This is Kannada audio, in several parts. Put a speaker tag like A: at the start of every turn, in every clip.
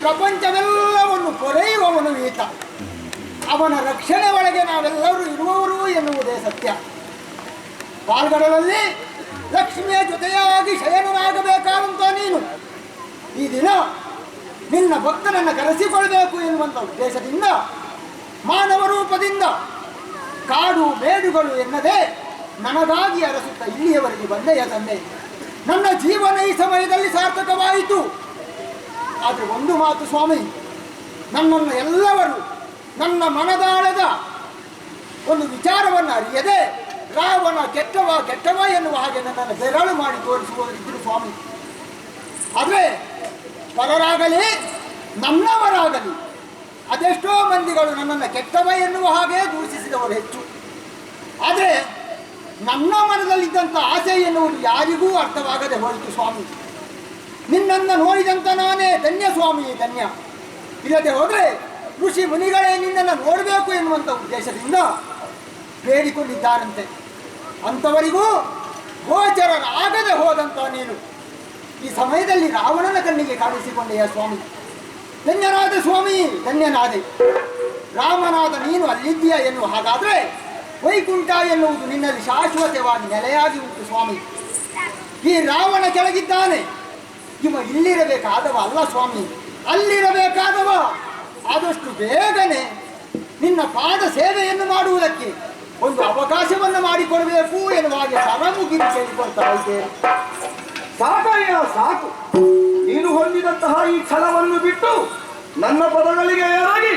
A: ಪ್ರಪಂಚವೆಲ್ಲವನ್ನು ಕೊರೆಯುವವನು ಈತ. ಅವನ ರಕ್ಷಣೆ ಒಳಗೆ ನಾವೆಲ್ಲರೂ ಇರುವವರು ಎನ್ನುವುದೇ ಸತ್ಯ. ಪಾಲ್ಗಡಲಲ್ಲಿ ಲಕ್ಷ್ಮಿಯ ಜೊತೆಯಾಗಿ ಶಯನನಾಗಬೇಕಾದಂತ ನೀನು ಈ ದಿನ ನಿನ್ನ ಭಕ್ತನನ್ನು ಕರೆಸಿಕೊಳ್ಳಬೇಕು ಎನ್ನುವಂಥ ಉದ್ದೇಶದಿಂದ ಮಾನವ ರೂಪದಿಂದ ಕಾಡು ಮೇಡುಗಳು ಎನ್ನದೆ ನನಗಾಗಿ ಅರಸುತ್ತ ಇಲ್ಲಿಯವರೆಗೆ ಬಂದೆಯ ತಂದೆ. ನನ್ನ ಜೀವನ ಈ ಸಮಯದಲ್ಲಿ ಸಾರ್ಥಕವಾಯಿತು. ಆದರೆ ಒಂದು ಮಾತು ಸ್ವಾಮಿ, ನನ್ನನ್ನು ಎಲ್ಲವರು ನನ್ನ ಮನದಾಳದ ಒಂದು ವಿಚಾರವನ್ನು ಅರಿಯದೆ ರಾವಣ ಕೆಟ್ಟವ ಎನ್ನುವ ಹಾಗೆ ನನ್ನನ್ನು ಬೆರಳು ಮಾಡಿ ತೋರಿಸುವವರಿದ್ದರು ಸ್ವಾಮಿ. ಆದರೆ ಪರರಾಗಲಿ ನನ್ನವರಾಗಲಿ ಅದೆಷ್ಟೋ ಮಂದಿಗಳು ನನ್ನನ್ನು ಕೆಟ್ಟವ ಎನ್ನುವ ಹಾಗೆ ದೂಷಿಸಿದವರು ಹೆಚ್ಚು. ಆದರೆ ನನ್ನ ಮನದಲ್ಲಿದ್ದಂಥ ಆಸೆ ಎನ್ನುವುದು ಯಾರಿಗೂ ಅರ್ಥವಾಗದೆ ಹೋಯಿತು ಸ್ವಾಮಿ. ನಿನ್ನನ್ನು ನೋಡಿದಂಥ ನಾನೇ ಧನ್ಯ ಸ್ವಾಮಿ, ಧನ್ಯ. ಇಲ್ಲದೆ ಹೋದರೆ ಋಷಿ ಮುನಿಗಳೇ ನಿನ್ನನ್ನು ನೋಡಬೇಕು ಎನ್ನುವಂಥ ಉದ್ದೇಶದಿಂದ ಬೇಡಿಕೊಂಡಿದ್ದಾರಂತೆ. ಅಂಥವರಿಗೂ ಗೋಚರರಾಗದೆ ಹೋದಂಥ ನೀನು ಈ ಸಮಯದಲ್ಲಿ ರಾವಣನ ಕಣ್ಣಿಗೆ ಕಾಣಿಸಿಕೊಂಡೆಯ ಸ್ವಾಮಿ. ಧನ್ಯನಾದ ಸ್ವಾಮಿ, ಧನ್ಯನಾದೆ. ರಾಮನಾದ ನೀನು ಅಲ್ಲಿದ್ದೀಯ ಎನ್ನುವ ಹಾಗಾದರೆ ವೈಕುಂಠ ಎನ್ನುವುದು ನಿನ್ನಲ್ಲಿ ಶಾಶ್ವತವಾಗಿ ನೆಲೆಯಾಗಿ ಉಂಟು ಸ್ವಾಮಿ. ಈ ರಾವಣ ಕೆಳಗಿದ್ದಾನೆ, ಇವ ಇಲ್ಲಿರಬೇಕಾದವ ಅಲ್ಲ ಸ್ವಾಮಿ, ಅಲ್ಲಿರಬೇಕಾದವ. ಆದಷ್ಟು ಬೇಗನೆ ನಿನ್ನ ಪಾದ ಸೇವೆಯನ್ನು ಮಾಡುವುದಕ್ಕೆ ಒಂದು ಅವಕಾಶವನ್ನು ಮಾಡಿಕೊಡಬೇಕು ಎನ್ನುವ ಹಾಗೆ ಸರಮುಗಿರಿ ಕೇಳಿಕೊಳ್ತಾ ಇದ್ದೇನೆ.
B: ಸಾಕಯ್ಯ ಸಾಕು. ನೀನು ಹೊಂದಿದಂತಹ ಈ ಛಲವನ್ನು ಬಿಟ್ಟು ನನ್ನ ಪದಗಳಿಗೆ ಎರಗಿ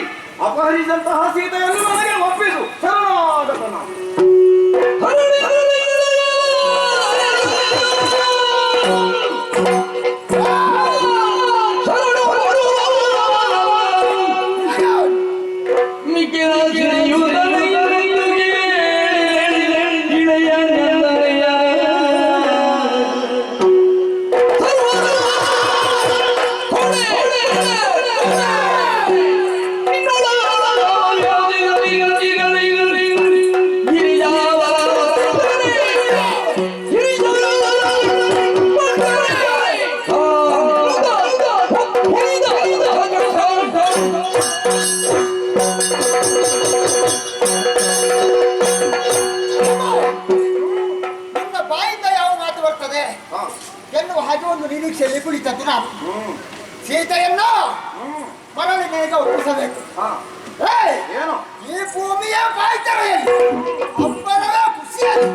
B: ಅಪಹರಿಸಿದಂತಹ ಸೀತೆಯನ್ನು ನನಗೆ ಒಪ್ಪಿಸು. ಶರಣಾಗತನ.
A: ಎನ್ನುವ ಹಾಗೆ ಒಂದು ನಿರೀಕ್ಷೆಯಲ್ಲಿ ಕುಳಿತದ್ದು ನಾನು. ಸೀತೆಯನ್ನು ಮರಳಿ ಬೇಗ ಒಪ್ಪಿಸಬೇಕು. ಈ ಭೂಮಿಯ ಬಾಯ್ತರೆಯಲ್ಲಿ ಅಬ್ಬರದ ಖುಷಿಯಲ್ಲಿ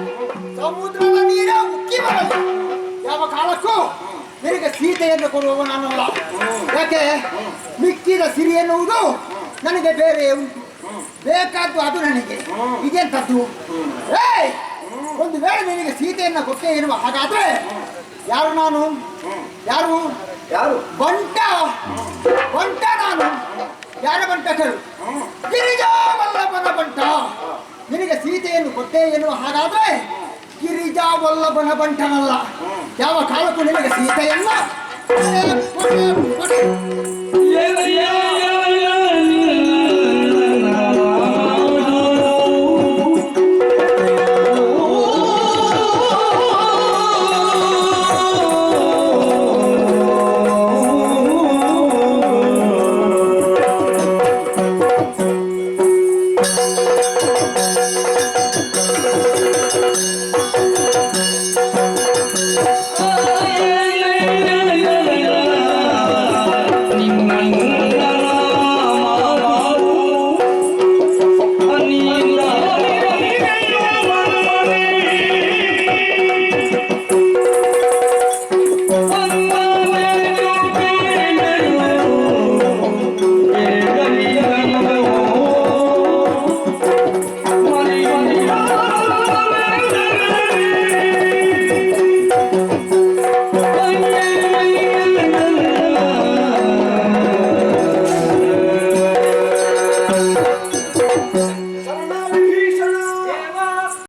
A: ಸಮುದ್ರದ ನೀರ ಉಕ್ಕಿ ಬರಲಿ. ಯಾವ ಕಾಲಕ್ಕೂ ನಿನಗೆ ಸೀತೆಯನ್ನು ಕೊಡುವವ ನಾನಲ್ಲ. ಯಾಕೆ? ಮಿಕ್ಕಿದ ಸಿರಿ ಎನ್ನುವುದು ನನಗೆ ಬೇರೆ ಉಂಟು, ಬೇಕಾದ್ದು ಅದು ನನಗೆ. ಇದೆಂತದ್ದು? ಒಂದು ವೇಳೆ ನಿನಗೆ ಸೀತೆಯನ್ನು ಕೊಟ್ಟೆ ಎನ್ನುವ ಹಾಗಾದ್ರೆ ಯಾರು ನಾನು? ಯಾರು
B: ಯಾರು?
A: ಬಂಟ ನಾನು. ಯಾರ ಬಂಟ ಕೇಳು? ಗಿರಿಜಾವಲ್ಲಭನ ಬಂಟ. ನಿನಗೆ ಸೀತೆಯನ್ನು ಕೊಟ್ಟೆ ಎನ್ನುವ ಹಾಗಾದ್ರೆ ಗಿರಿಜಾವಲ್ಲಭನ ಬಂಟನಲ್ಲ. ಯಾವ ಕಾಲಕ್ಕೂ ನಿನಗೆ ಸೀತೆಯನ್ನ